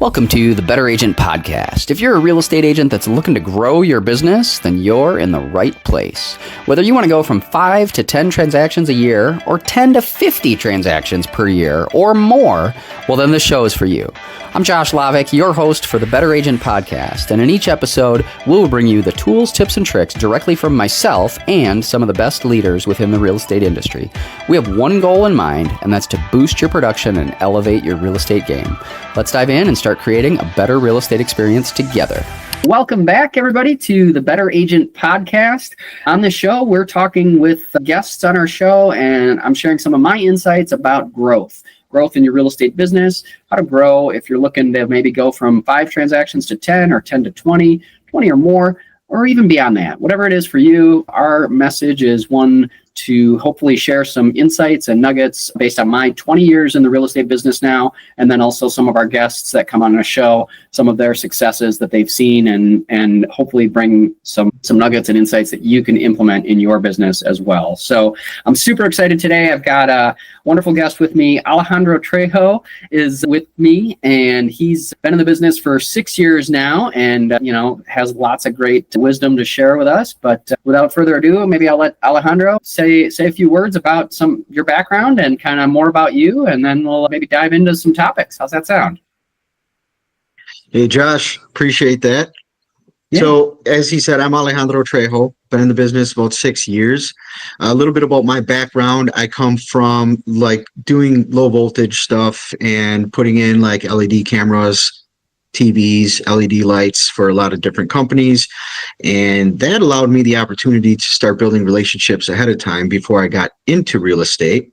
Welcome to the Better Agent Podcast. If you're a real estate agent that's looking to grow your business, then you're in the right place. Whether you want to go from 5 to 10 transactions a year, or 10 to 50 transactions per year, or more, well, then this show is for you. I'm Josh Lavik, your host for the Better Agent Podcast, and in each episode, we'll bring you the tools, tips, and tricks directly from myself and some of the best leaders within the real estate industry. We have one goal in mind, and that's to boost your production and elevate your real estate game. Let's dive in and start creating a better real estate experience together. Welcome back, everybody, to the Better Agent Podcast. On this show, we're talking with guests on our show, and I'm sharing some of my insights about growth in your real estate business, how to grow if you're looking to maybe go from 5 transactions to 10 or 10 to 20 or more, or even beyond that. Whatever it is for you, our message is one to hopefully share some insights and nuggets based on my 20 years in the real estate business now, and then also some of our guests that come on the show, some of their successes that they've seen, and hopefully bring some nuggets and insights that you can implement in your business as well. So I'm super excited today. I've got a wonderful guest with me. Alejandro Trejo is with me, and he's been in the business for 6 years now, and has lots of great wisdom to share with us. But without further ado, maybe I'll let Alejandro say a few words about your background and kind of more about you, and then we'll maybe dive into some topics. How's that sound? Hey, Josh, appreciate that. Yeah. So, as he said, I'm Alejandro Trejo, been in the business about 6 years. A little bit about my background. I come from doing low voltage stuff and putting in LED cameras, TVs, LED lights for a lot of different companies. And that allowed me the opportunity to start building relationships ahead of time before I got into real estate.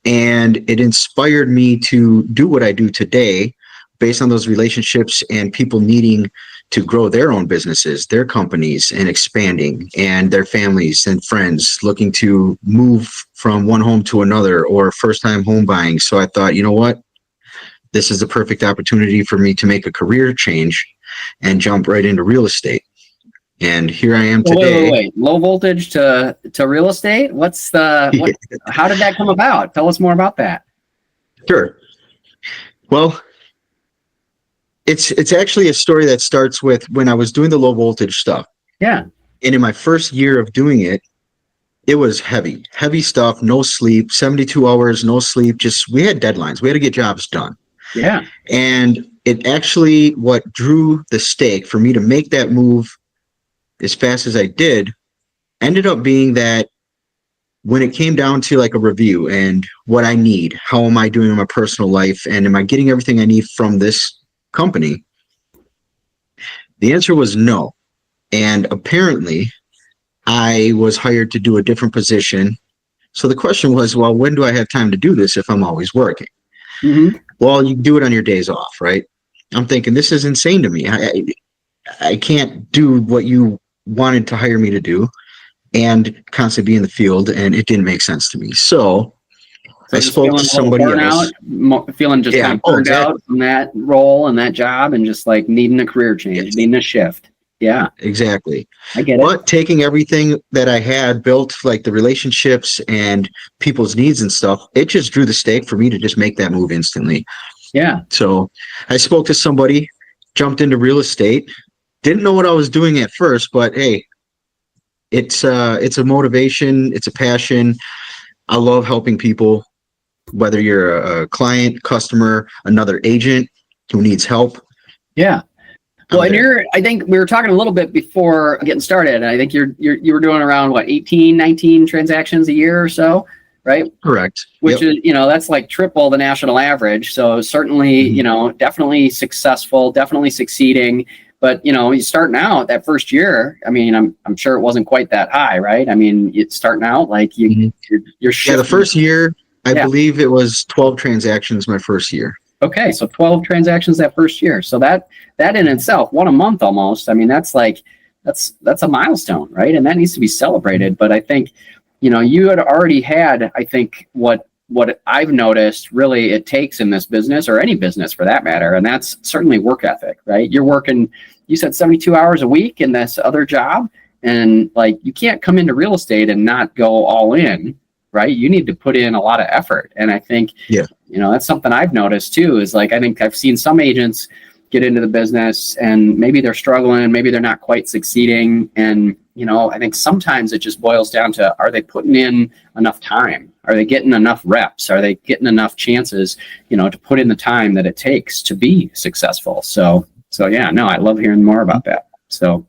And it inspired me to do what I do today based on those relationships and people needing to grow their own businesses, their companies, and expanding, and their families and friends looking to move from one home to another or first-time home buying. So I thought, you know what? This is the perfect opportunity for me to make a career change and jump right into real estate. And here I am today. Wait. Low voltage to real estate? How did that come about? Tell us more about that. Sure. Well, it's actually a story that starts with when I was doing the low voltage stuff. Yeah. And in my first year of doing it, it was heavy stuff, no sleep, 72 hours, no sleep. We had deadlines. We had to get jobs done. Yeah. And it actually, what drew the stake for me to make that move as fast as I did, ended up being that when it came down to a review and what I need, how am I doing in my personal life, and am I getting everything I need from this company? The answer was no. And apparently I was hired to do a different position. So the question was, well, when do I have time to do this if I'm always working? Mm-hmm. Well, you do it on your days off, right? I'm thinking, this is insane to me. I can't do what you wanted to hire me to do and constantly be in the field, and it didn't make sense to me. So I spoke to somebody else. Feeling just kind of burned out from that role and that job, and just needing a career change, needing a shift. Yeah, exactly. I get it. But taking everything that I had built, the relationships and people's needs and stuff, it just drew the stake for me to just make that move instantly. Yeah. So I spoke to somebody, jumped into real estate, didn't know what I was doing at first, but hey, it's a motivation, it's a passion. I love helping people, whether you're a client, customer, another agent who needs help. Yeah. Well, and I think we were talking a little bit before getting started, and I think you were doing around 18, 19 transactions a year or so, right? Correct. Which is, that's triple the national average. So certainly, definitely successful, definitely succeeding. But, you starting out that first year, I mean, I'm sure it wasn't quite that high, right? I mean, it's starting out you're shifting. Yeah, the first year, I believe it was 12 transactions my first year. Okay, so 12 transactions that first year. So that in itself, one a month almost. I mean, that's a milestone, right? And that needs to be celebrated. But I think, you had already had, I think, what I've noticed really it takes in this business, or any business for that matter, and that's certainly work ethic, right? You're working, you said 72 hours a week in this other job, and you can't come into real estate and not go all in, right? You need to put in a lot of effort. And I think That's something I've noticed too, is like, I think I've seen some agents get into the business and maybe they're struggling, maybe they're not quite succeeding. And, I think sometimes it just boils down to, are they putting in enough time? Are they getting enough reps? Are they getting enough chances, to put in the time that it takes to be successful? So yeah, no, I love hearing more about that. So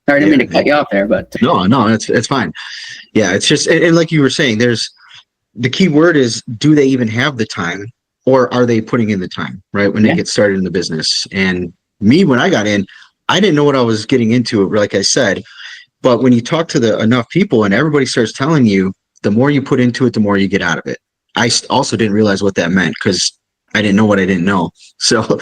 sorry, I didn't mean to cut you off there, but no, it's fine. Yeah. It's just, and like you were saying, the key word is, do they even have the time, or are they putting in the time, right? When they get started in the business. And me, when I got in, I didn't know what I was getting into, like I said. But when you talk to enough people and everybody starts telling you, the more you put into it, the more you get out of it. I also didn't realize what that meant, because I didn't know what I didn't know. So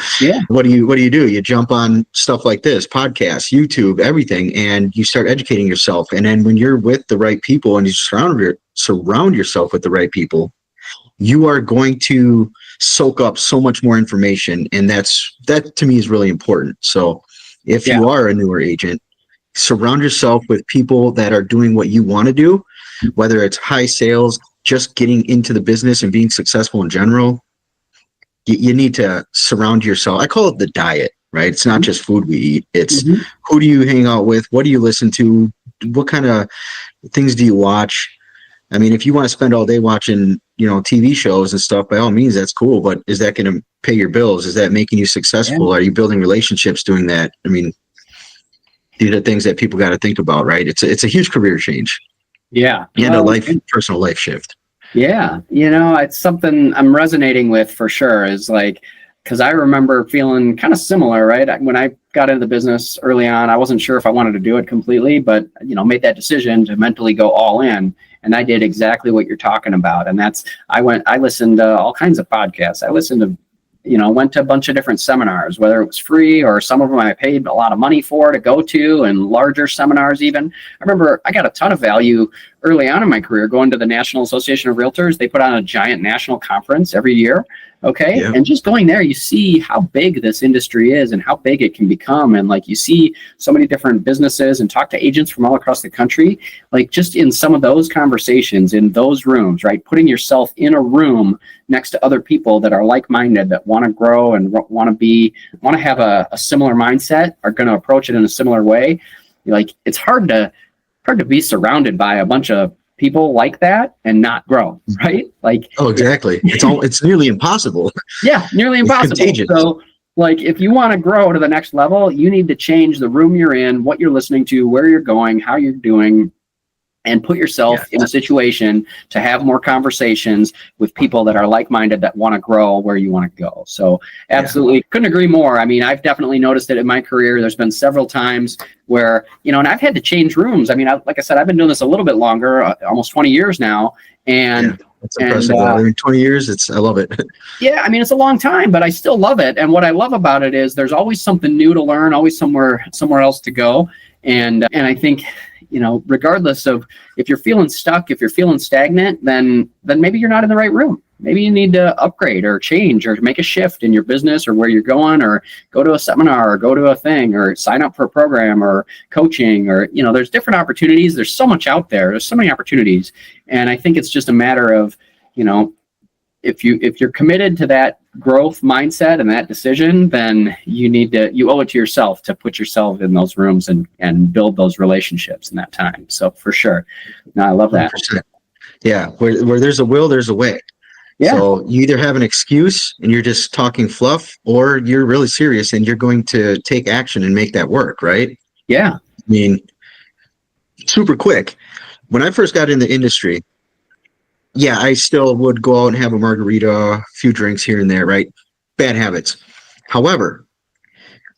what do you do? You jump on stuff like this, podcasts, YouTube, everything, and you start educating yourself. And then when you're with the right people and you surround yourself with the right people, you are going to soak up so much more information. And that to me is really important. So if you are a newer agent, surround yourself with people that are doing what you want to do, whether it's high sales, just getting into the business and being successful in general. You need to surround yourself. I call it the diet, right? It's not just food we eat. It's who do you hang out with? What do you listen to? What kind of things do you watch? I mean, if you want to spend all day watching, TV shows and stuff, by all means, that's cool. But is that going to pay your bills? Is that making you successful? Are you building relationships doing that? I mean, these are things that people got to think about, right? It's a huge career change. Yeah. And a personal life shift. Yeah. It's something I'm resonating with for sure, is like, because I remember feeling kind of similar, right? When I got into the business early on, I wasn't sure if I wanted to do it completely, but, made that decision to mentally go all in. And I did exactly what you're talking about. And I listened to all kinds of podcasts. I listened to, went to a bunch of different seminars, whether it was free or some of them I paid a lot of money for to go to, and larger seminars even. I remember I got a ton of value early on in my career going to the National Association of Realtors. They put on a giant national conference every year. Okay. Yeah. And just going there, you see how big this industry is and how big it can become. And like, you see so many different businesses and talk to agents from all across the country, like just in some of those conversations in those rooms, right? Putting yourself in a room next to other people that are like-minded, that want to grow and want to have a similar mindset, are going to approach it in a similar way. Like, it's hard to be surrounded by a bunch of people like that and not grow, right? Like, oh, exactly. It's nearly impossible. Yeah, nearly impossible. So, like, if you want to grow to the next level, you need to change the room you're in, what you're listening to, where you're going, how you're doing, and put yourself in a situation to have more conversations with people that are like-minded, that want to grow where you want to go. So absolutely couldn't agree more. I mean, I've definitely noticed it in my career. There's been several times where, and I've had to change rooms. I mean, like I said, I've been doing this a little bit longer, almost 20 years now. And that's impressive. I mean, 20 years, I love it. Yeah, I mean, it's a long time, but I still love it. And what I love about it is there's always something new to learn, always somewhere else to go. And I think, regardless of if you're feeling stuck, if you're feeling stagnant, then maybe you're not in the right room. Maybe you need to upgrade or change or make a shift in your business or where you're going, or go to a seminar or go to a thing or sign up for a program or coaching, or, there's different opportunities. There's so much out there. There's so many opportunities. And I think it's just a matter of, if you're committed to that growth mindset and that decision, then you owe it to yourself to put yourself in those rooms and build those relationships in that time. So for sure. No, I love that. 100%. Yeah. Where there's a will, there's a way. Yeah. So you either have an excuse and you're just talking fluff, or you're really serious and you're going to take action and make that work. Right. Yeah. I mean, super quick. When I first got in the industry, I still would go out and have a margarita, a few drinks here and there, right? Bad habits. However,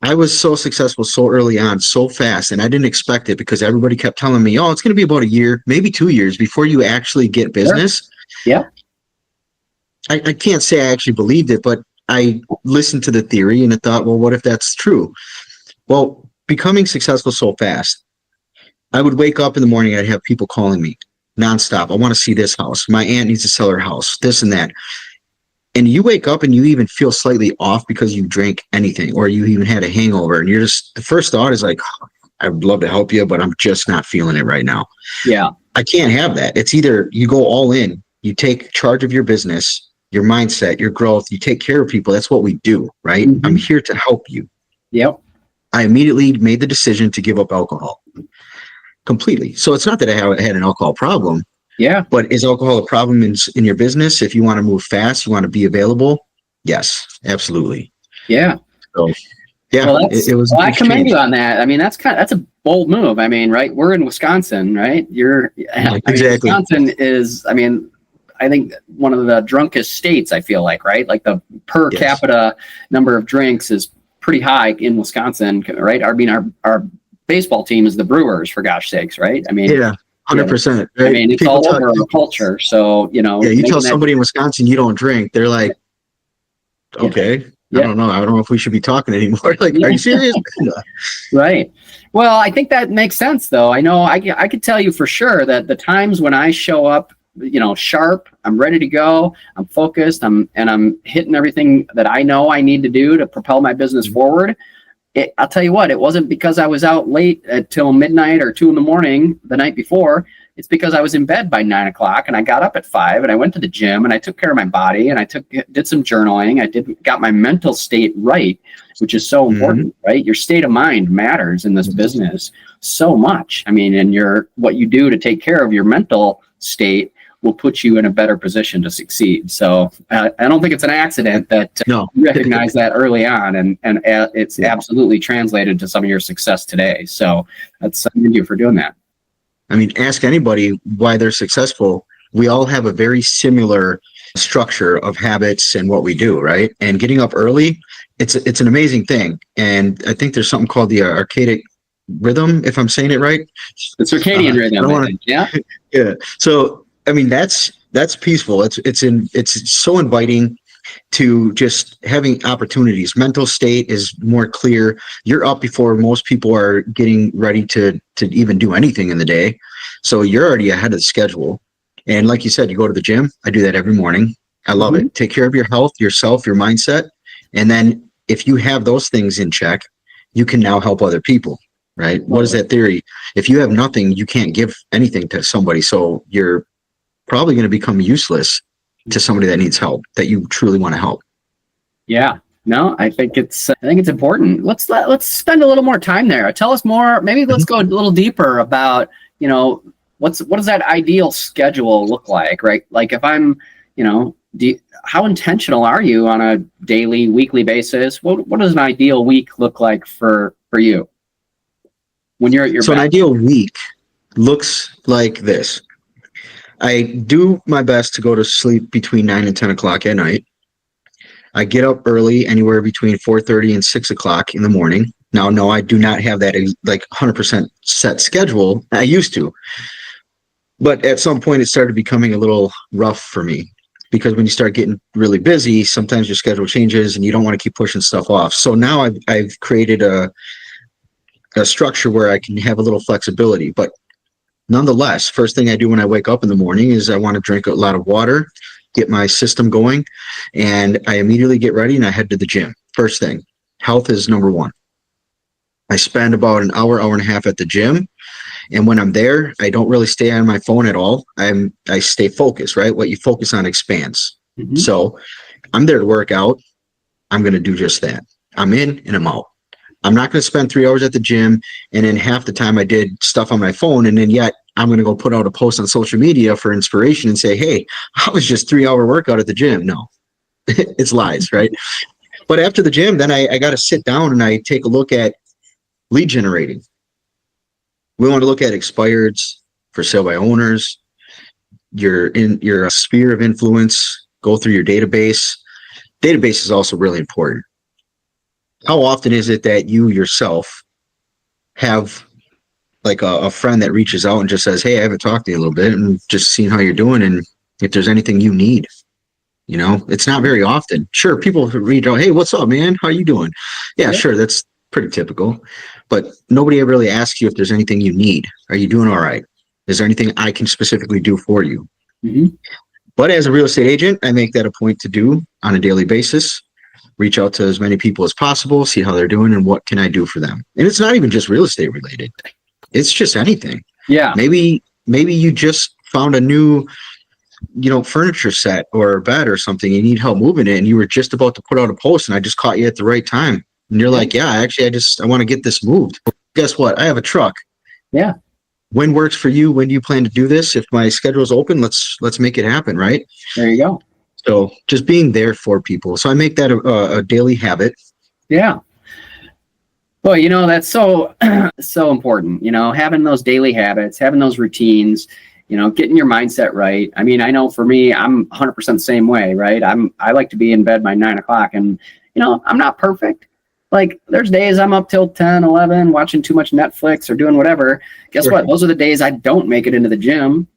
I was so successful so early on, so fast, and I didn't expect it, because everybody kept telling me, it's going to be about a year, maybe 2 years before you actually get business. Sure. Yeah. I can't say I actually believed it, but I listened to the theory and I thought, well, what if that's true? Well, becoming successful so fast, I would wake up in the morning, I'd have people calling me nonstop. I want to see this house. My aunt needs to sell her house, this and that. And you wake up and you even feel slightly off because you drank anything, or you even had a hangover. And the first thought is like, I would love to help you, but I'm just not feeling it right now. Yeah. I can't have that. It's either you go all in, you take charge of your business, your mindset, your growth. You take care of people. That's what we do, right? I'm here to help you. Yep. I immediately made the decision to give up alcohol completely. So it's not that I had an alcohol problem. Yeah. But is alcohol a problem in your business? If you want to move fast, you want to be available? Yes, absolutely. Yeah. So, yeah, well, it was. I commend you on that. I mean, that's a bold move. I mean, right? We're in Wisconsin, right? Exactly. Wisconsin is, I mean, I think one of the drunkest states, I feel like, right? Like the per capita number of drinks is pretty high in Wisconsin, right? I mean, our baseball team is the Brewers, for gosh sakes, right? I mean, 100%. Right? I mean, it's all over our culture. So, you tell somebody in Wisconsin you don't drink, they're like, okay, I don't know. I don't know if we should be talking anymore. Like, are you serious? Right. Well, I think that makes sense, though. I know I could tell you for sure that the times when I show up, sharp, I'm ready to go, I'm focused, I'm hitting everything that I know I need to do to propel my business forward. I'll tell you what, it wasn't because I was out late till midnight or 2 a.m. the night before. It's because I was in bed by 9 o'clock and I got up at 5 and I went to the gym and I took care of my body and I did some journaling. I got my mental state right, which is so important, right? Your state of mind matters in this business so much. I mean, and what you do to take care of your mental state will put you in a better position to succeed. So I don't think it's an accident that you recognize that early on, and it's absolutely translated to some of your success today. So that's thank you for doing that. I mean, ask anybody why they're successful. We all have a very similar structure of habits and what we do, right? And getting up early, it's an amazing thing. And I think there's something called the archaic rhythm, if I'm saying it right. The circadian rhythm. Yeah. So I mean, that's peaceful. It's so inviting to just having opportunities. Mental state is more clear. You're up before most people are getting ready to even do anything in the day. So you're already ahead of the schedule. And like you said, you go to the gym. I do that every morning. I love it. Take care of your health, yourself, your mindset. And then if you have those things in check, you can now help other people, right? What is that theory? If you have nothing, you can't give anything to somebody. So you're probably going to become useless to somebody that needs help, that you truly want to help. Yeah. No, I think it's important. Let's spend a little more time there. Tell us more. Maybe let's go a little deeper about, what does that ideal schedule look like, right? Like if I'm, how intentional are you on a daily, weekly basis? What does an ideal week look like for you when you're at your best? An ideal week looks like this. I do my best to go to sleep between 9 and 10 o'clock at night. I get up early, anywhere between 4:30 and 6 o'clock in the morning. Now, no, I do not have that like 100% set schedule. I used to. But at some point, it started becoming a little rough for me, because when you start getting really busy, sometimes your schedule changes and you don't want to keep pushing stuff off. So now I've created a structure where I can have a little flexibility. But nonetheless, first thing I do when I wake up in the morning is I want to drink a lot of water, get my system going, and I immediately get ready and I head to the gym. First thing, health is number one. I spend about an hour and a half at the gym. And when I'm there, I don't really stay on my phone at all. I stay focused, right? What you focus on expands. So I'm there to work out. I'm going to do just that. I'm in and I'm out. I'm not going to spend 3 hours at the gym and then half the time I did stuff on my phone, and then yet I'm going to go put out a post on social media for inspiration and say, hey, I was just 3 hour workout at the gym. No, it's lies, right? But after the gym, then I got to sit down and I take a look at lead generating. We want to look at expireds, for sale by owners, your sphere of influence, go through your database. Database is also really important. How often is it that you yourself have like a friend that reaches out and just says, hey, I haven't talked to you a little bit and just seeing how you're doing and if there's anything you need? It's not very often. Sure, people reach out, hey, what's up, man? How you doing? Yeah, sure, that's pretty typical. But nobody ever really asks you if there's anything you need. Are you doing all right? Is there anything I can specifically do for you? But as a real estate agent, I make that a point to do on a daily basis. Reach out to as many people as possible, see how they're doing and what can I do for them. And it's not even just real estate related. It's just anything. Yeah. Maybe you just found a new furniture set or a bed or something, you need help moving it, and you were just about to put out a post and I just caught you at the right time. And you're like, yeah, actually, I want to get this moved. Guess what? I have a truck. Yeah. When works for you? When do you plan to do this? If my schedule's open, let's make it happen. Right. There you go. So just being there for people. So I make that a daily habit. Yeah. Well, that's so, so important, having those daily habits, having those routines, getting your mindset right. I mean, I know for me, I'm 100% the same way, right? I like to be in bed by 9:00 and, I'm not perfect. Like there's days I'm up till 10, 11, watching too much Netflix or doing whatever. Guess what? Those are the days I don't make it into the gym.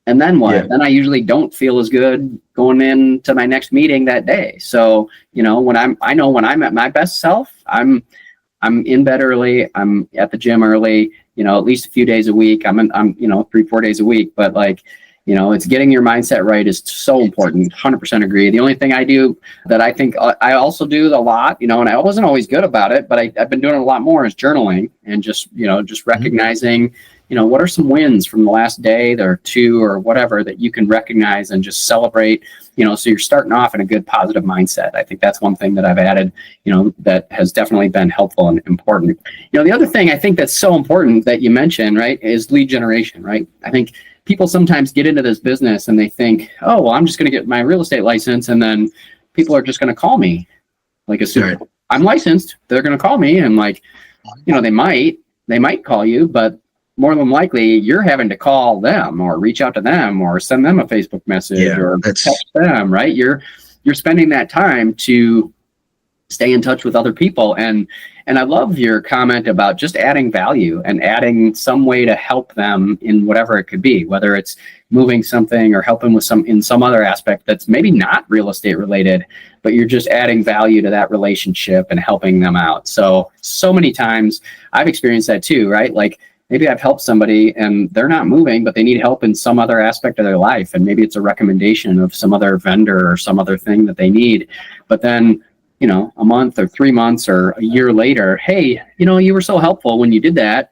And then what? Yeah. Then I usually don't feel as good going into my next meeting that day. So, when I'm at my best self, I'm in bed early. I'm at the gym early, at least a few days a week. I'm 3-4 days a week, but it's getting your mindset right is so important. 100% agree. The only thing I do that I think I also do a lot, and I wasn't always good about it, but I've been doing it a lot more is journaling and just recognizing, what are some wins from the last day or two or whatever that you can recognize and just celebrate, so you're starting off in a good positive mindset. I think that's one thing that I've added, that has definitely been helpful and important. The other thing I think that's so important that you mentioned, right, is lead generation, right? I think people sometimes get into this business and they think, oh, well, I'm just going to get my real estate license and then people are just going to call me. Like as soon as I'm licensed, they're going to call me and they might call you, but more than likely you're having to call them or reach out to them or send them a Facebook message or text them, right? You're spending that time to stay in touch with other people. And I love your comment about just adding value and adding some way to help them in whatever it could be, whether it's moving something or helping with some other aspect that's maybe not real estate related, but you're just adding value to that relationship and helping them out. So many times I've experienced that too, right? Like maybe I've helped somebody and they're not moving, but they need help in some other aspect of their life. And maybe it's a recommendation of some other vendor or some other thing that they need. But then, a month or 3 months or a year later, hey, you were so helpful when you did that.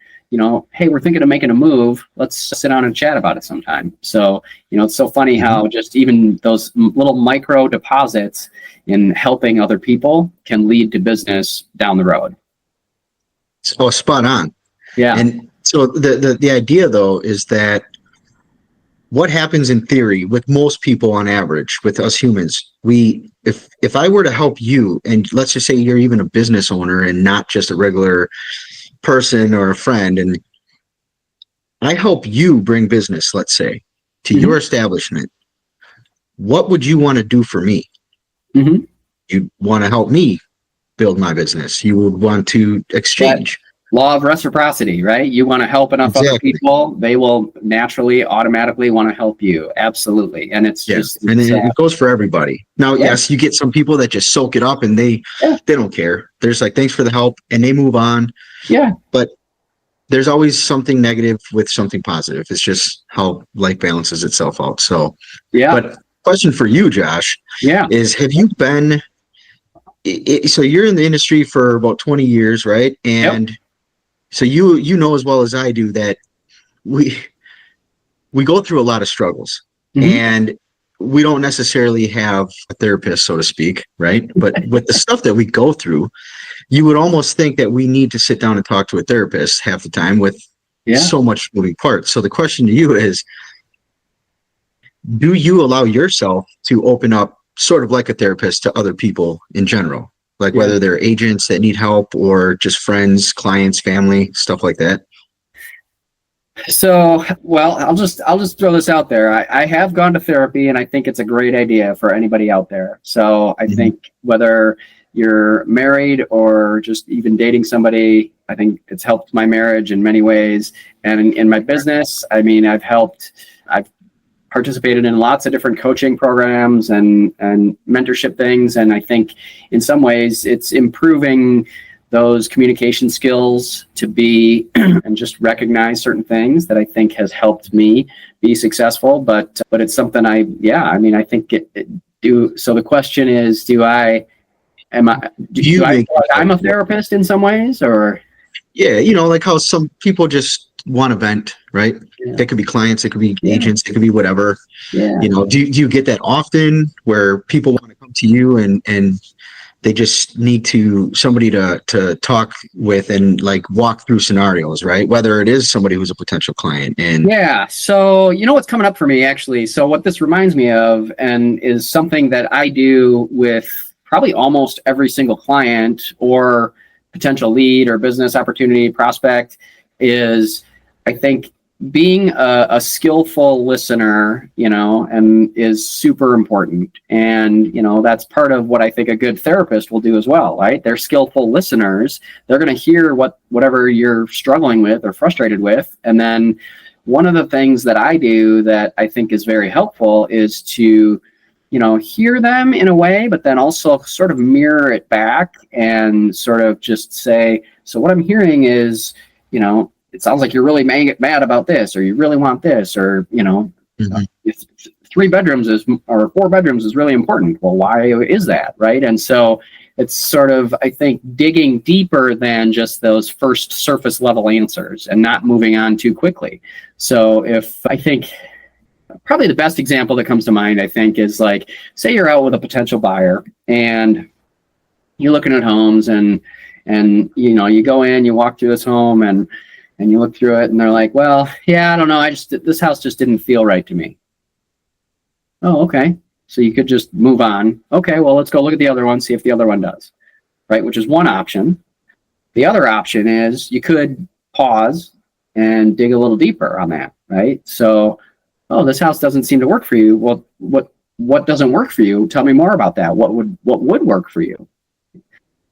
Hey, we're thinking of making a move. Let's sit down and chat about it sometime. So, it's so funny how just even those little micro deposits in helping other people can lead to business down the road. Oh, spot on. Yeah. And so the idea though is that what happens in theory with most people on average, with us humans, if I were to help you, and let's just say you're even a business owner and not just a regular person or a friend, and I help you bring business, let's say, to your establishment, what would you want to do for me? You'd want to help me build my business. You would want to exchange. Law of reciprocity, right? You want to help enough other people, they will naturally, automatically want to help you. Absolutely. And it's it goes for everybody. Now, yes, you get some people that just soak it up and they don't care. They're just like, thanks for the help, and they move on. Yeah. But there's always something negative with something positive. It's just how life balances itself out. So, but question for you, Josh, is have you been, so you're in the industry for about 20 years, right? And so you know as well as I do that we go through a lot of struggles, and we don't necessarily have a therapist, so to speak, right? But with the stuff that we go through, you would almost think that we need to sit down and talk to a therapist half the time with so much moving parts. So the question to you is, do you allow yourself to open up sort of like a therapist to other people in general? Like whether they're agents that need help or just friends, clients, family, stuff like that. So, well, I'll just throw this out there. I have gone to therapy and I think it's a great idea for anybody out there. So I think whether you're married or just even dating somebody, I think it's helped my marriage in many ways. And in my business, I mean, I've participated in lots of different coaching programs and mentorship things. And I think in some ways it's improving those communication skills to be and just recognize certain things that I think has helped me be successful. But it's something I think so the question is, do I feel like I'm a therapist in some ways, or? Yeah. Like how some people just want to vent, right? It could be clients, it could be Yeah. agents, it could be whatever. Yeah. Do you get that often where people want to come to you and they just need somebody to talk with and like walk through scenarios, right? Whether it is somebody who's a potential client. And Yeah. So, what's coming up for me actually. So what this reminds me of, and is something that I do with probably almost every single client or potential lead or business opportunity prospect, is I think being a skillful listener, and is super important. And, that's part of what I think a good therapist will do as well, right? They're skillful listeners. They're going to hear whatever you're struggling with or frustrated with. And then one of the things that I do that I think is very helpful is to, hear them in a way, but then also sort of mirror it back and sort of just say, so what I'm hearing is, it sounds like you're really mad about this, or you really want this, or, it's 3 bedrooms or 4 bedrooms is really important. Well, why is that? Right. And so it's sort of, I think, digging deeper than just those first surface level answers and not moving on too quickly. So I think probably the best example that comes to mind, I think, is like, say you're out with a potential buyer and you're looking at homes and you go in, you walk through this home and you look through it and they're like, well, yeah, I don't know. This house just didn't feel right to me. Oh, okay. So you could just move on. Okay, well, let's go look at the other one, see if the other one does, right? Which is one option. The other option is you could pause and dig a little deeper on that, right? So, oh, this house doesn't seem to work for you. Well, what doesn't work for you? Tell me more about that. What would work for you?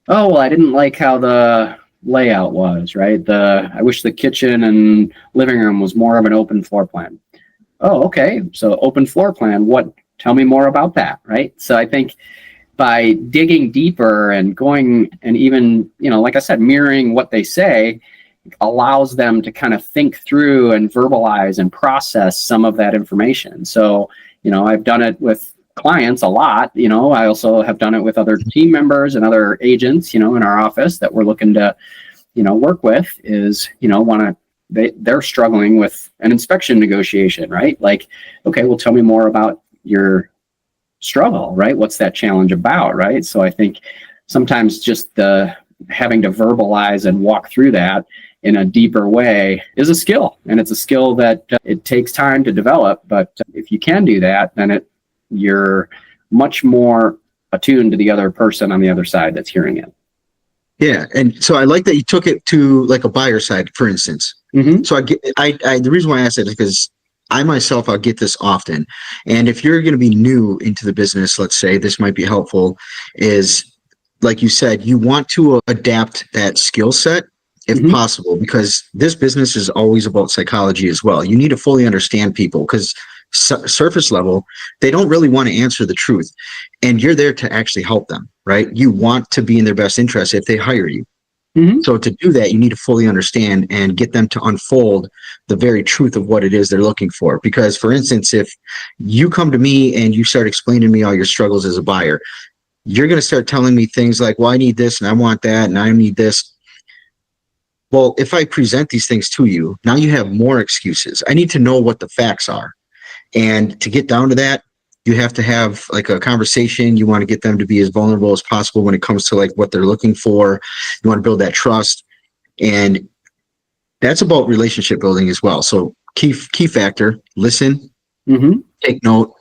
Oh, well, I didn't like how the layout was, right? I wish the kitchen and living room was more of an open floor plan. Oh, okay. So open floor plan, tell me more about that, right? So I think by digging deeper and going and even, like I said, mirroring what they say allows them to kind of think through and verbalize and process some of that information. So, I've done it with clients a lot. I also have done it with other team members and other agents, in our office that we're looking to, work with is, they're struggling with an inspection negotiation, right? Like, okay, well, tell me more about your struggle, right? What's that challenge about, right? So I think sometimes just having to verbalize and walk through that in a deeper way is a skill, and it's a skill that it takes time to develop. But if you can do that, then you're much more attuned to the other person on the other side that's hearing it. yeah, and so I like that you took it to like a buyer side, for instance. Mm-hmm. So the reason why I said it is because I myself, I'll get this often. And if you're going to be new into the business, let's say this might be helpful, is like you said, you want to adapt that skill set if possible, because this business is always about psychology as well. You need to fully understand people, because surface level, they don't really want to answer the truth. And you're there to actually help them, right? You want to be in their best interest if they hire you. So to do that, you need to fully understand and get them to unfold the very truth of what it is they're looking for. Because, for instance, if you come to me and you start explaining to me all your struggles as a buyer, you're going to start telling me things like, well, I need this and I want that and I need this. Well, if I present these things to you, now you have more excuses. I need to know what the facts are. And to get down to that, you have to have like a conversation. You want to get them to be as vulnerable as possible when it comes to like what they're looking for. You want to build that trust. And that's about relationship building as well. So key factor, listen, take note,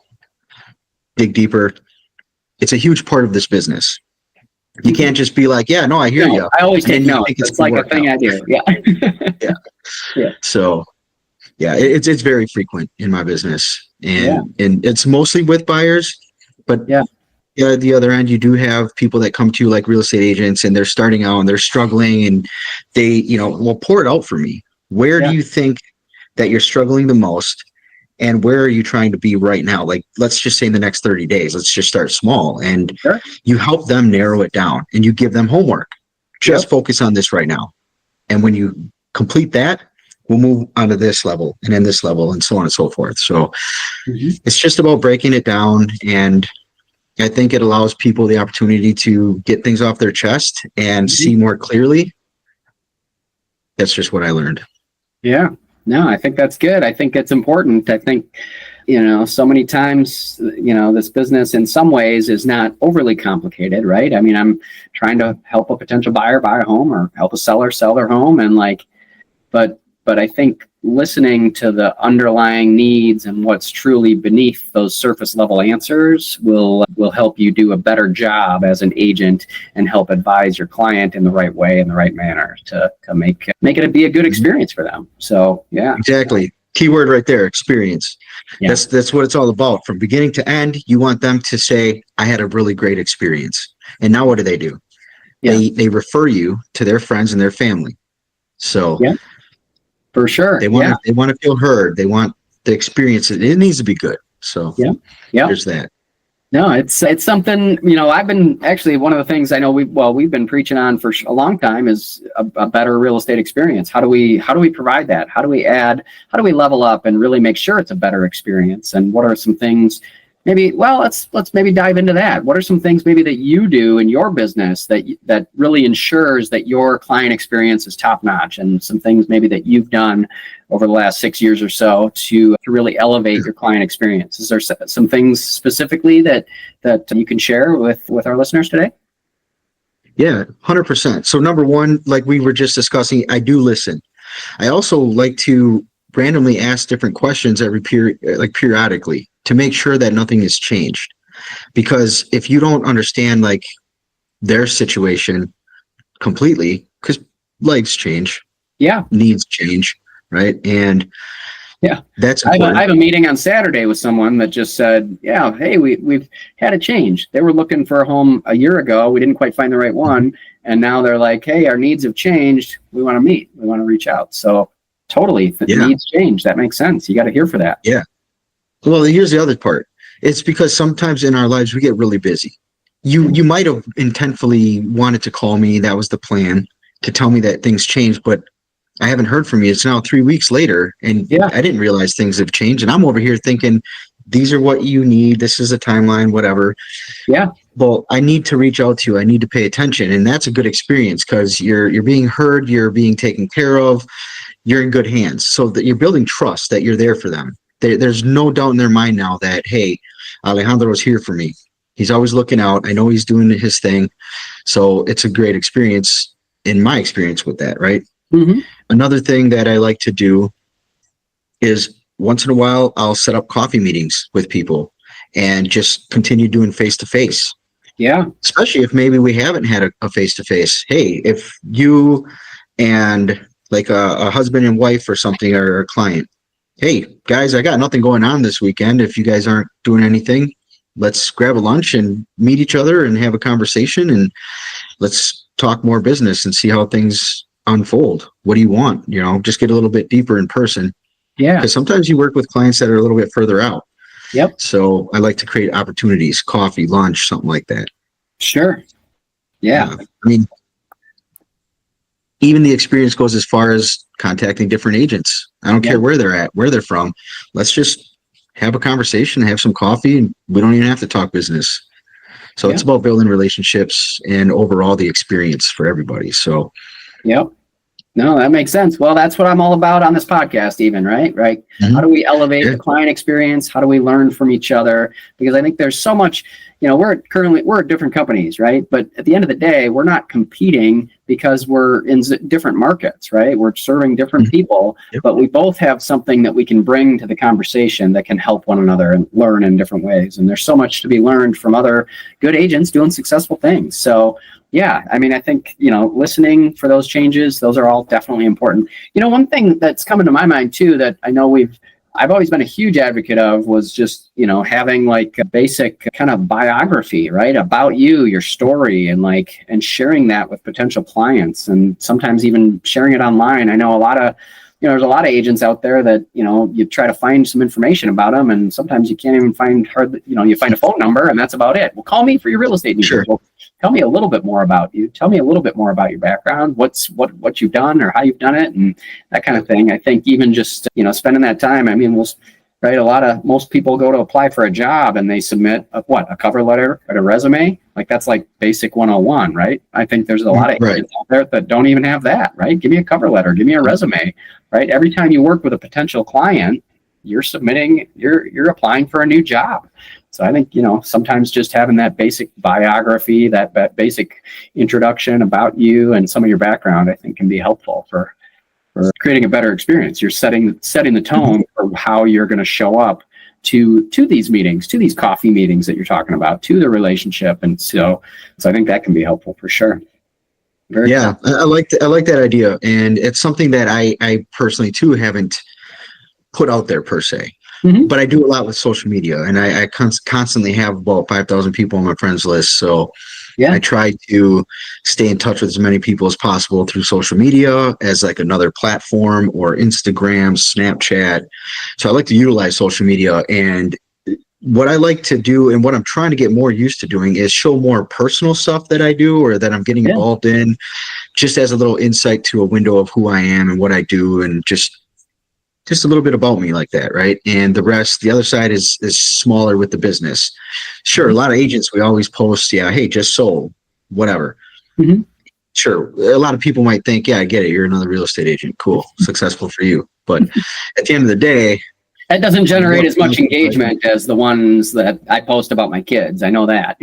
dig deeper. It's a huge part of this business. You can't just be like, yeah, no, I hear you. I always take notes. It's like a thing I do. Yeah. Yeah. So yeah, it's very frequent in my business. And it's mostly with buyers, but the other end, you do have people that come to you like real estate agents, and they're starting out and they're struggling, and they, well, pour it out for me. Where do you think that you're struggling the most, and where are you trying to be right now? Like, let's just say in the next 30 days, let's just start small, and you help them narrow it down, and you give them homework. Just focus on this right now. And when you complete that, we'll move on to this level and then this level and so on and so forth. So it's just about breaking it down. And I think it allows people the opportunity to get things off their chest and see more clearly. That's just what I learned. Yeah. No, I think that's good. I think it's important. I think, so many times, this business in some ways is not overly complicated, right? I mean, I'm trying to help a potential buyer buy a home or help a seller sell their home. And but I think listening to the underlying needs and what's truly beneath those surface level answers will help you do a better job as an agent and help advise your client in the right way, in the right manner to make it be a good experience for them. So, yeah. Exactly. Keyword right there, experience. Yeah. That's what it's all about. From beginning to end, you want them to say, I had a really great experience. And now what do? Yeah. They refer you to their friends and their family. So yeah. For sure. They want to feel heard. They want the experience. It needs to be good. So there's that. No, it's something, I've been actually, one of the things I know we've been preaching on for a long time is a better real estate experience. How do we provide that? How do we level up and really make sure it's a better experience? And what are some things let's maybe dive into that. What are some things maybe that you do in your business that really ensures that your client experience is top notch, and some things maybe that you've done over the last 6 years or so to really elevate your client experience? Is there some things specifically that you can share with our listeners today? Yeah, 100%. So number one, like we were just discussing, I do listen. I also like to randomly ask different questions periodically to make sure that nothing has changed. Because if you don't understand like their situation completely, because lives change, needs change, right? And that's important. I have a meeting on Saturday with someone that just said, hey, we've had a change. They were looking for a home a year ago. We didn't quite find the right one. And now they're like, hey, our needs have changed. We want to meet. We want to reach out. So totally, the needs change. That makes sense. You got to hear for that. Yeah. Well, here's the other part. It's because sometimes in our lives we get really busy. You might have intentfully wanted to call me. That was the plan, to tell me that things changed, but I haven't heard from you. It's now 3 weeks later, and I didn't realize things have changed. And I'm over here thinking, these are what you need. This is a timeline, whatever. Yeah. Well, I need to reach out to you. I need to pay attention. And that's a good experience because you're being heard. You're being taken care of. You're in good hands. So that you're building trust that you're there for them. There's no doubt in their mind now that, hey, Alejandro's here for me. He's always looking out. I know he's doing his thing. So it's a great experience in my experience with that, right? Mm-hmm. Another thing that I like to do is once in a while, I'll set up coffee meetings with people and just continue doing face-to-face. Yeah. Especially if maybe we haven't had a face-to-face. Hey, if you and like a husband and wife or something are a client, hey, guys, I got nothing going on this weekend. If you guys aren't doing anything, let's grab a lunch and meet each other and have a conversation, and let's talk more business and see how things unfold. What do you want? Just get a little bit deeper in person. Yeah. Because sometimes you work with clients that are a little bit further out. Yep. So I like to create opportunities, coffee, lunch, something like that. Sure. Yeah. I mean, even the experience goes as far as contacting different agents. I don't care where they're at, where they're from. Let's just have a conversation, have some coffee, and we don't even have to talk business. So it's about building relationships and overall the experience for everybody. So, no, that makes sense. Well, that's what I'm all about on this podcast, even, right? Mm-hmm. How do we elevate the client experience? How do we learn from each other? Because I think there's so much, we're at different companies, right? But at the end of the day, we're not competing because we're in different markets, right? We're serving different people, but we both have something that we can bring to the conversation that can help one another and learn in different ways. And there's so much to be learned from other good agents doing successful things. So I mean, I think, listening for those changes, those are all definitely important. One thing that's coming to my mind too, that I know I've always been a huge advocate of was just, having like a basic kind of biography, right? About you, your story, and sharing that with potential clients, and sometimes even sharing it online. I know there's a lot of agents out there that, you try to find some information about them, and sometimes you can't even find you find a phone number and that's about it. Well, call me for your real estate needs. Sure. Well, tell me a little bit more about you. Tell me a little bit more about your background, what you've done or how you've done it, and that kind of thing. I think even just, spending that time, I mean, right? Most people go to apply for a job and they submit a cover letter and a resume. Like that's like basic 101, right? I think there's a lot of agents out there that don't even have that, right? Give me a cover letter, give me a resume, right? Every time you work with a potential client, you're applying for a new job. So I think, sometimes just having that basic biography, that basic introduction about you and some of your background, I think can be helpful for creating a better experience. You're setting the tone for how you're going to show up to these meetings, to these coffee meetings that you're talking about, to the relationship. And so I think that can be helpful for sure. Very cool. I like that idea. And it's something that I personally too haven't put out there per se. Mm-hmm. But I do a lot with social media, and I constantly have about 5,000 people on my friends list. So I try to stay in touch with as many people as possible through social media as like another platform, or Instagram, Snapchat. So I like to utilize social media. And what I like to do, and what I'm trying to get more used to doing, is show more personal stuff that I do or that I'm getting involved in, just as a little insight to a window of who I am and what I do, and just a little bit about me like that, right? And the other side is smaller with the business. Sure, a lot of agents, we always post, hey, just sold, whatever. Mm-hmm. Sure, a lot of people might think, I get it, you're another real estate agent, cool, successful for you. But at the end of the day, that doesn't generate as much engagement as the ones that I post about my kids. I know that.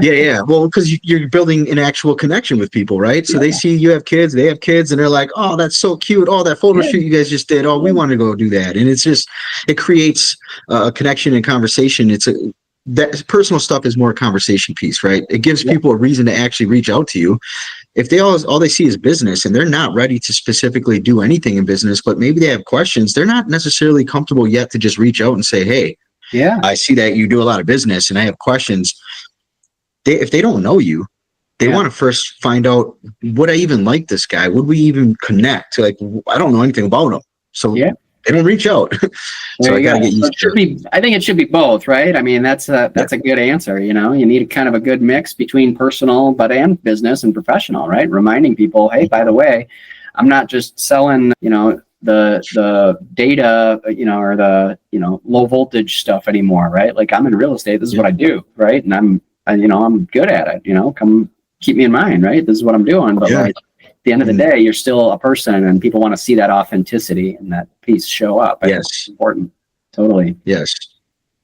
Yeah. Well, because you're building an actual connection with people, right? So they see you have kids, they have kids, and they're like, oh, that's so cute. Oh, that photo shoot you guys just did. Oh, we want to go do that. And it creates a connection and conversation. That personal stuff is more a conversation piece, right? It gives people a reason to actually reach out to you. If they all they see is business, and they're not ready to specifically do anything in business, but maybe they have questions, they're not necessarily comfortable yet to just reach out and say, hey, I see that you do a lot of business and I have questions. If they don't know you, they want to first find out, would I even like this guy? Would we even connect? Like, I don't know anything about him. So they don't reach out. So I got to get used to it. I think it should be both, right? I mean, that's a good answer. You need kind of a good mix between personal, and business and professional, right? Reminding people, hey, by the way, I'm not just selling, the data, or the, low voltage stuff anymore, right? Like, I'm in real estate. This is what I do, right? And I'm good at it, come keep me in mind, right? This is what I'm doing. But at the end of the day, you're still a person, and people want to see that authenticity and that piece show up. I think it's important. Totally. Yes.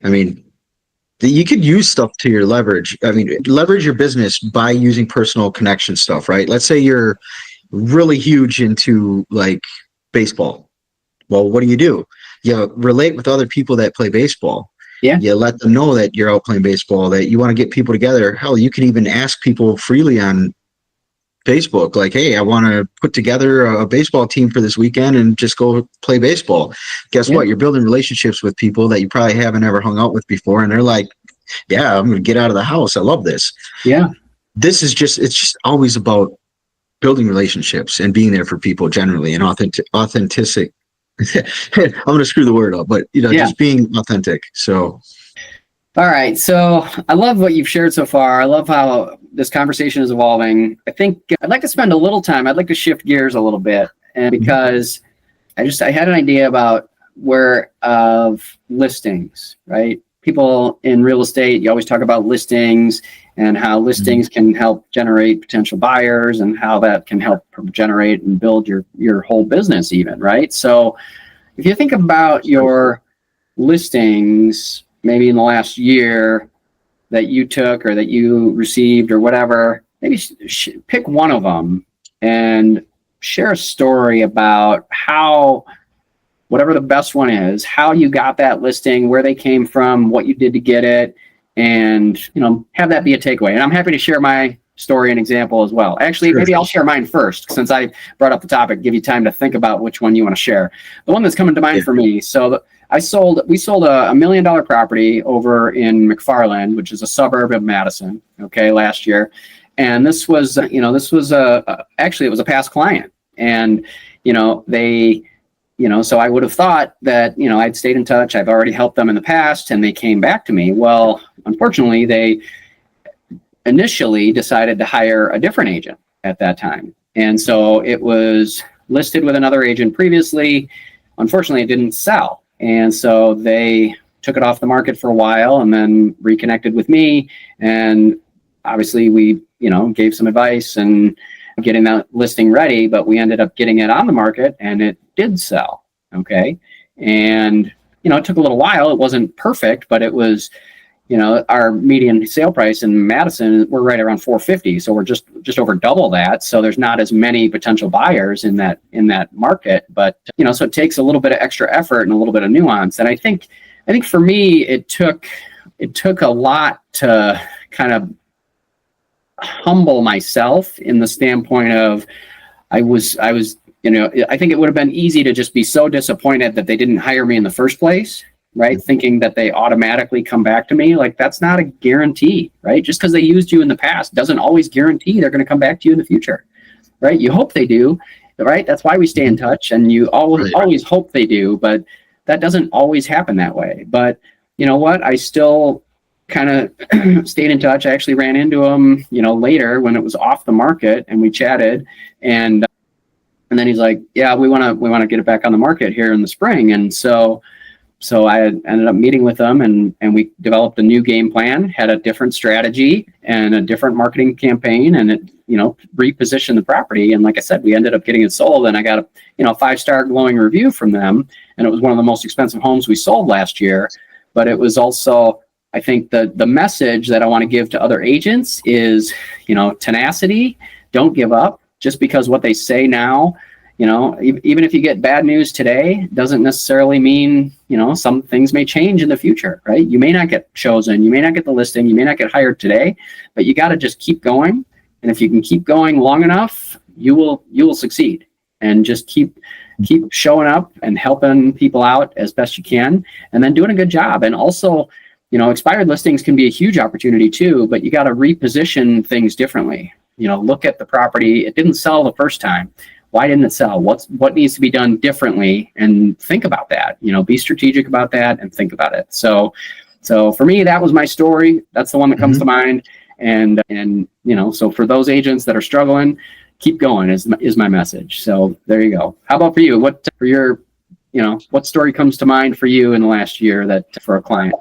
I mean, you could use stuff to your leverage. I mean, leverage your business by using personal connection stuff, right? Let's say you're really huge into like baseball. Well, what do? You relate with other people that play baseball. Yeah. You let them know that you're out playing baseball, that you want to get people together. Hell, you can even ask people freely on Facebook, like, hey, I want to put together a baseball team for this weekend and just go play baseball. Guess what? You're building relationships with people that you probably haven't ever hung out with before. And they're like, yeah, I'm going to get out of the house. I love this. Yeah. It's just always about building relationships and being there for people generally, and authentic. I'm going to screw the word up, but just being authentic. So. All right. So I love what you've shared so far. I love how this conversation is evolving. I think I'd like to spend a little time. I'd like to shift gears a little bit, and because I had an idea about of listings, right? People in real estate, you always talk about listings and how listings can help generate potential buyers, and how that can help generate and build your whole business even, right? So if you think about your listings, maybe in the last year that you took or that you received or whatever, maybe pick one of them and share a story about how, whatever the best one is, how you got that listing, where they came from, what you did to get it, and have that be a takeaway. And I'm happy to share my story and example as well. Actually, maybe I'll share mine first, since I brought up the topic, give you time to think about which one you want to share. The one that's coming to mind for me. So we sold a $1 million property over in McFarland, which is a suburb of Madison, last year. And this was, actually it was a past client. And, so I would have thought that, I'd stayed in touch. I've already helped them in the past, and they came back to me. Well, unfortunately, they initially decided to hire a different agent at that time. And so it was listed with another agent previously. Unfortunately, it didn't sell. And so they took it off the market for a while and then reconnected with me. And obviously we, gave some advice and getting that listing ready, but we ended up getting it on the market and it did sell. Okay. And, it took a little while. It wasn't perfect, but it was, our median sale price in Madison, we're right around 450. So we're just over double that. So there's not as many potential buyers in that market, but, so it takes a little bit of extra effort and a little bit of nuance. And I think for me, it took a lot to kind of humble myself in the standpoint of I was, I think it would have been easy to just be so disappointed that they didn't hire me in the first place, right? Thinking that they automatically come back to me. Like, that's not a guarantee, right? Just because they used you in the past doesn't always guarantee they're going to come back to you in the future, right? You hope they do, right? That's why we stay in touch, and you always hope they do, but that doesn't always happen that way. But you know what? I still kind of stayed in touch. I actually ran into him, later when it was off the market, and we chatted, and then he's like, yeah, we want to get it back on the market here in the spring. And so I ended up meeting with them, and we developed a new game plan, had a different strategy and a different marketing campaign, and it, repositioned the property. And like I said, we ended up getting it sold, and I got a 5-star glowing review from them. And it was one of the most expensive homes we sold last year. But it was also, I think the message that I want to give to other agents is, tenacity, don't give up. Just because what they say now, even if you get bad news today, doesn't necessarily mean, some things may change in the future, right? You may not get chosen, you may not get the listing, you may not get hired today, but you got to just keep going. And if you can keep going long enough, you will succeed. And just keep showing up and helping people out as best you can, and then doing a good job. And also, expired listings can be a huge opportunity too, but you got to reposition things differently. Look at the property. It didn't sell the first time. Why didn't it sell? What needs to be done differently? And think about that. Be strategic about that and think about it. So for me, that was my story. That's the one that comes to mind. And so for those agents that are struggling, keep going is my message. So there you go. How about for you? What for your, what story comes to mind for you in the last year that for a client?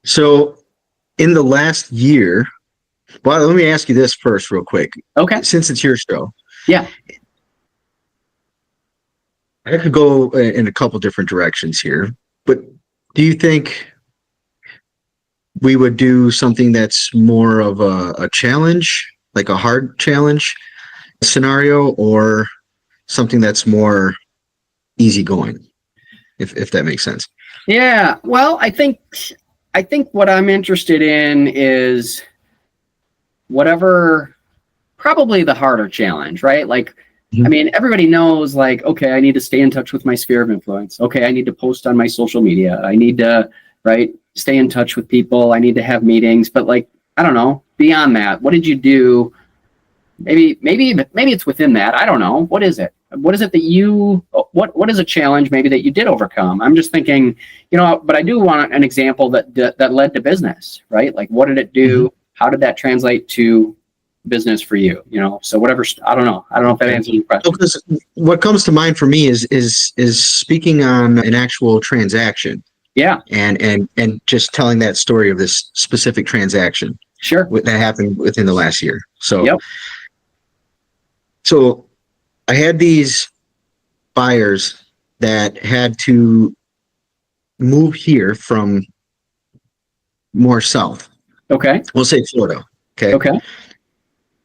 So in the last year, well, let me ask you this first real quick. Okay. Since it's your show. Yeah. I could go in a couple different directions here, but do you think we would do something that's more of a challenge, like a hard challenge scenario, or something that's more easygoing, if that makes sense? Yeah. Well, I think what I'm interested in is whatever, probably the harder challenge, right? Like, I mean, everybody knows, like, okay, I need to stay in touch with my sphere of influence. Okay, I need to post on my social media. I need to, right, stay in touch with people. I need to have meetings. But like, I don't know, beyond that, what did you do? Maybe it's within that. I don't know. What is it? What is it that what is a challenge maybe that you did overcome? I'm just thinking, but I do want an example that led to business, right? Like, what did it do? How did that translate to business for you? So whatever, I don't know if that answers your question. Because what comes to mind for me is speaking on an actual transaction. Yeah. And just telling that story of this specific transaction. Sure. That happened within the last year. So, yep. So I had these buyers that had to move here from more south. Okay. We'll say Florida. Okay.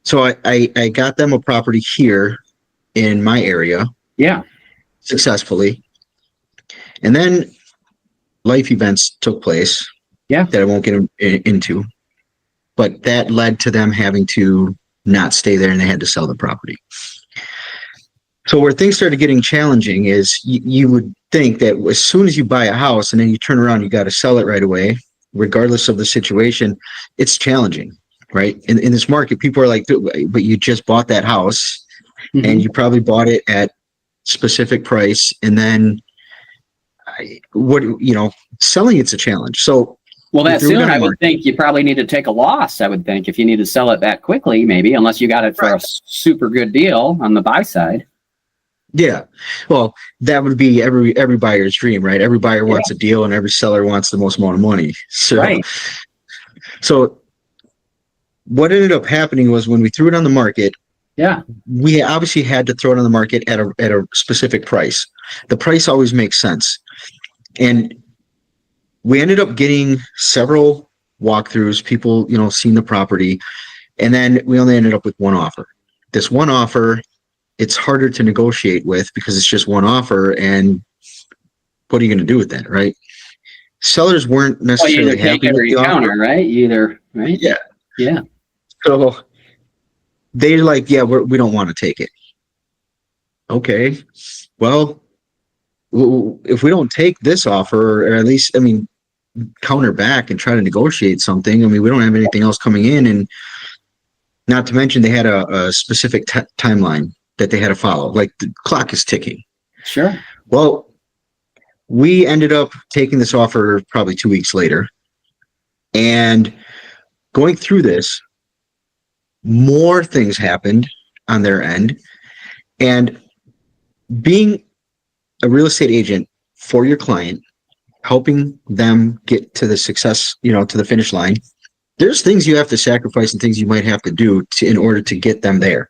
So I got them a property here in my area. Yeah. Successfully. And then life events took place. Yeah. That I won't get into. But that led to them having to not stay there, and they had to sell the property. So where things started getting challenging is you would think that as soon as you buy a house and then you turn around, you got to sell it right away, regardless of the situation. It's challenging, right? In this market, people are like, but you just bought that house and you probably bought it at specific price. And then selling it's a challenge. So, well, that soon I would think you probably need to take a loss. I would think if you need to sell it that quickly, maybe, unless you got it for a super good deal on the buy side. Yeah. Well, that would be every buyer's dream, right? Every buyer wants a deal and every seller wants the most amount of money. So what ended up happening was when we threw it on the market, we obviously had to throw it on the market at a specific price. The price always makes sense. And we ended up getting several walkthroughs, people, seeing the property, and then we only ended up with one offer. This one offer, it's harder to negotiate with because it's just one offer, and what are you going to do with that, right? Sellers weren't necessarily happy with the offer, right? Right? Yeah. So they're like, yeah, we don't want to take it. Okay. Well, if we don't take this offer, or at least, counter back and try to negotiate something, we don't have anything else coming in. And not to mention they had a specific timeline that they had to follow. Like the clock is ticking. Sure. Well, we ended up taking this offer probably 2 weeks later, and going through this, more things happened on their end. And being a real estate agent for your client, helping them get to the success, to the finish line, there's things you have to sacrifice and things you might have to do in order to get them there.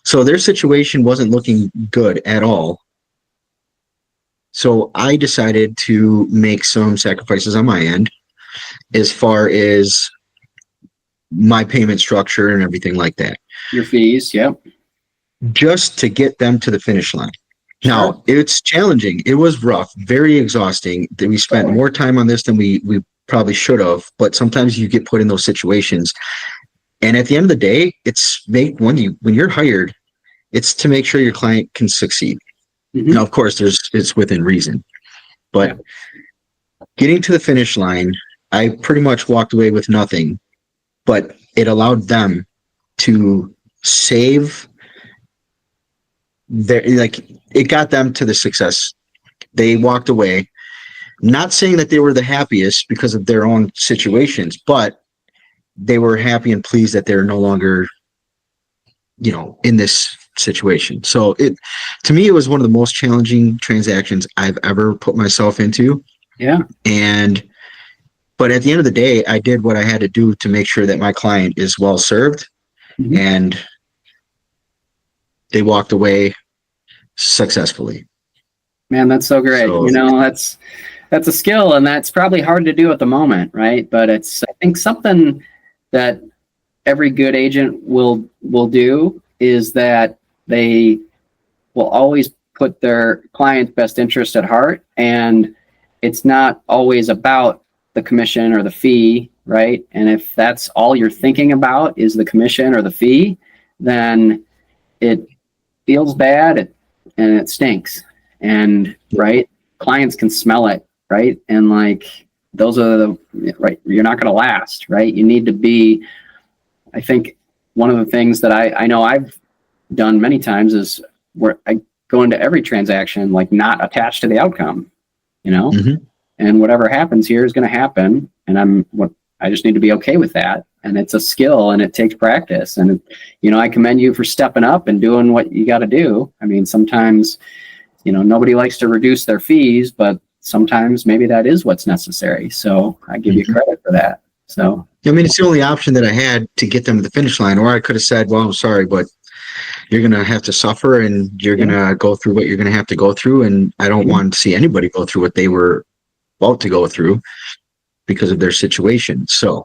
So their situation wasn't looking good at all. So I decided to make some sacrifices on my end as far as my payment structure and everything like that. Your fees, just to get them to the finish line. Now, it's challenging. It was rough, very exhausting. We spent more time on this than we probably should have, but sometimes you get put in those situations. And at the end of the day, when you're hired, it's to make sure your client can succeed. Mm-hmm. Now, of course, it's within reason. But getting to the finish line, I pretty much walked away with nothing, but it allowed them to save it got them to the success. They walked away, not saying that they were the happiest because of their own situations, but they were happy and pleased that they're no longer, in this situation. So to me, it was one of the most challenging transactions I've ever put myself into. Yeah. But at the end of the day, I did what I had to do to make sure that my client is well served. Mm-hmm. And they walked away successfully. Man, that's so great. So, that's a skill, and that's probably hard to do at the moment, right? But it's, I think, something that every good agent will do is that they will always put their client's best interest at heart, and it's not always about the commission or the fee, right? And if that's all you're thinking about is the commission or the fee, then it feels bad and it stinks. And right, clients can smell it, right? And those are you're not going to last, right? You need to be, I think one of the things that I know I've done many times is where I go into every transaction, not attached to the outcome, mm-hmm. And whatever happens here is going to happen. And I just need to be okay with that. And it's a skill and it takes practice. And, I commend you for stepping up and doing what you got to do. Sometimes, nobody likes to reduce their fees, but sometimes maybe that is what's necessary. So I give you credit for that. So, it's the only option that I had to get them to the finish line, or I could have said, well, I'm sorry, but you're going to have to suffer and you're going to go through what you're going to have to go through. And I don't want to see anybody go through what they were about to go through because of their situation. So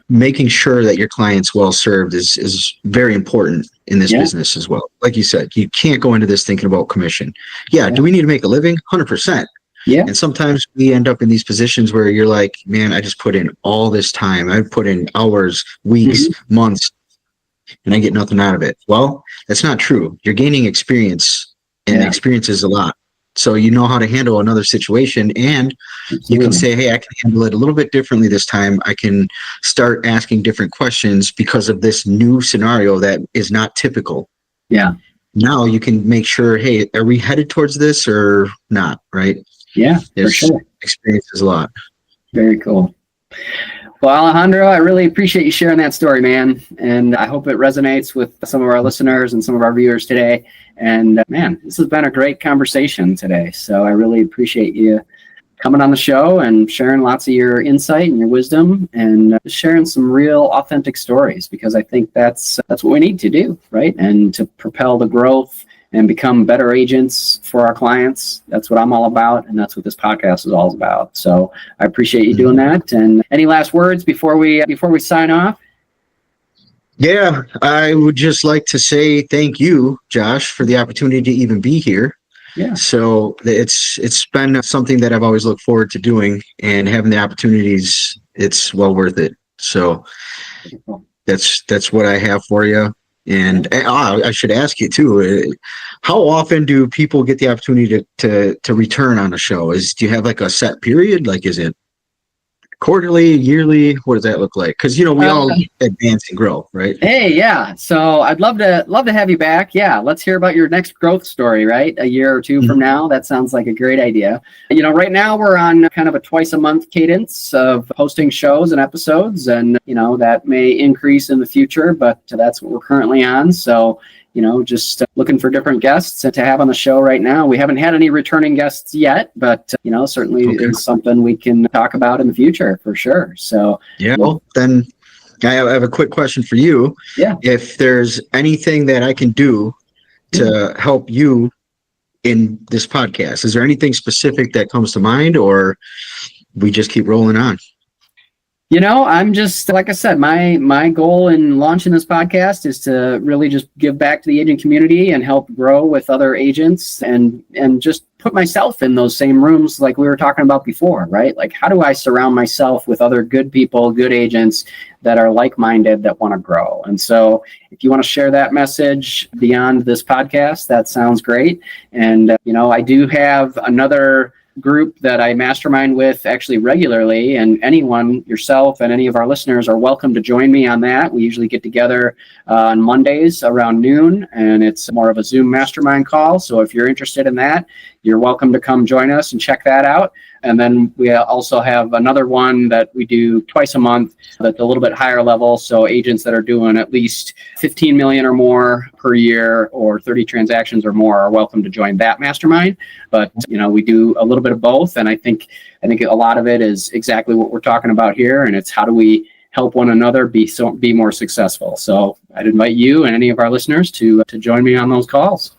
making sure that your client's well served is very important in this business as well. Like you said, you can't go into this thinking about commission. Do we need to make a living? 100%. Yeah. And sometimes we end up in these positions where you're like, man, I just put in all this time. I put in hours, weeks, months, and I get nothing out of it. Well, that's not true. You're gaining experience, and experience is a lot. So you know how to handle another situation, and you can say, hey, I can handle it a little bit differently this time. I can start asking different questions because of this new scenario that is not typical. Yeah. Now you can make sure, hey, are we headed towards this or not, right? Yeah, for sure. Experience is a lot. Very cool. Well, Alejandro, I really appreciate you sharing that story, man. And I hope it resonates with some of our listeners and some of our viewers today. And man, this has been a great conversation today. So I really appreciate you coming on the show and sharing lots of your insight and your wisdom and sharing some real authentic stories, because I think that's what we need to do, right? And to propel the growth and become better agents for our clients. That's what I'm all about, and that's what this podcast is all about. So I appreciate you doing that. And any last words before we sign off? Yeah, I would just like to say thank you, Josh, for the opportunity to even be here. Yeah. So it's been something that I've always looked forward to doing, and having the opportunities, it's well worth it. So that's what I have for you. And I should ask you too, how often do people get the opportunity to return on a show? Do you have like a set period? Like, is it quarterly, yearly? What does that look like? Because we all advance and grow, right? Hey, yeah. So I'd love to have you back. Yeah, let's hear about your next growth story, right? A year or two from now. That sounds like a great idea. Right now we're on kind of a twice a month cadence of posting shows and episodes, and that may increase in the future, but that's what we're currently on. So just looking for different guests to have on the show right now. We haven't had any returning guests yet, but, certainly it's something we can talk about in the future for sure. So, yeah, well, then I have a quick question for you. Yeah. If there's anything that I can do to help you in this podcast, is there anything specific that comes to mind, or we just keep rolling on? I'm just, like I said, my goal in launching this podcast is to really just give back to the agent community and help grow with other agents, and just put myself in those same rooms like we were talking about before, right? Like, how do I surround myself with other good people, good agents that are like-minded, that want to grow? And so if you want to share that message beyond this podcast, that sounds great. And, I do have another group that I mastermind with actually regularly, and anyone, yourself and any of our listeners, are welcome to join me on that. We usually get together on Mondays around noon, and it's more of a Zoom mastermind call. So if you're interested in that, you're welcome to come join us and check that out. And then we also have another one that we do twice a month that's a little bit higher level. So agents that are doing at least 15 million or more per year, or 30 transactions or more, are welcome to join that mastermind. But, we do a little bit of both. And I think a lot of it is exactly what we're talking about here. And it's how do we help one another be more successful. So I'd invite you and any of our listeners to join me on those calls.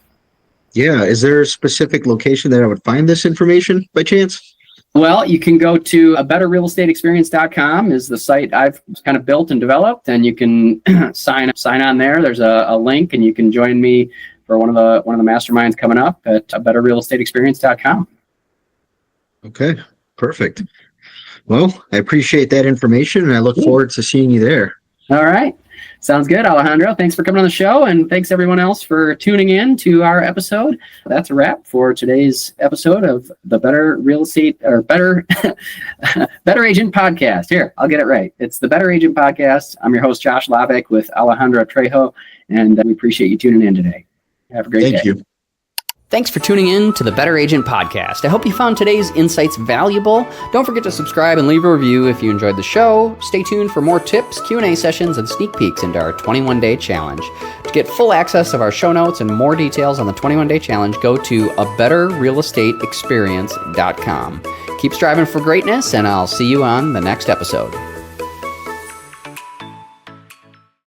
Yeah. Is there a specific location that I would find this information by chance? Well, you can go to betterrealestateexperience.com is the site I've kind of built and developed, and you can sign on there. There's a link, and you can join me for one of the masterminds coming up at betterrealestateexperience.com. Okay, perfect. Well, I appreciate that information, and I look forward to seeing you there. All right. Sounds good, Alejandro. Thanks for coming on the show, and thanks everyone else for tuning in to our episode. That's a wrap for today's episode of the Better Real Estate, or Better Agent Podcast. Here, I'll get it right. It's the Better Agent Podcast. I'm your host, Josh Lavik, with Alejandro Trejo, and we appreciate you tuning in today. Have a great day. Thank you. Thanks for tuning in to the Better Agent Podcast. I hope you found today's insights valuable. Don't forget to subscribe and leave a review if you enjoyed the show. Stay tuned for more tips, Q&A sessions, and sneak peeks into our 21-day challenge. To get full access of our show notes and more details on the 21-day challenge, go to abetterrealestateexperience.com. Keep striving for greatness, and I'll see you on the next episode.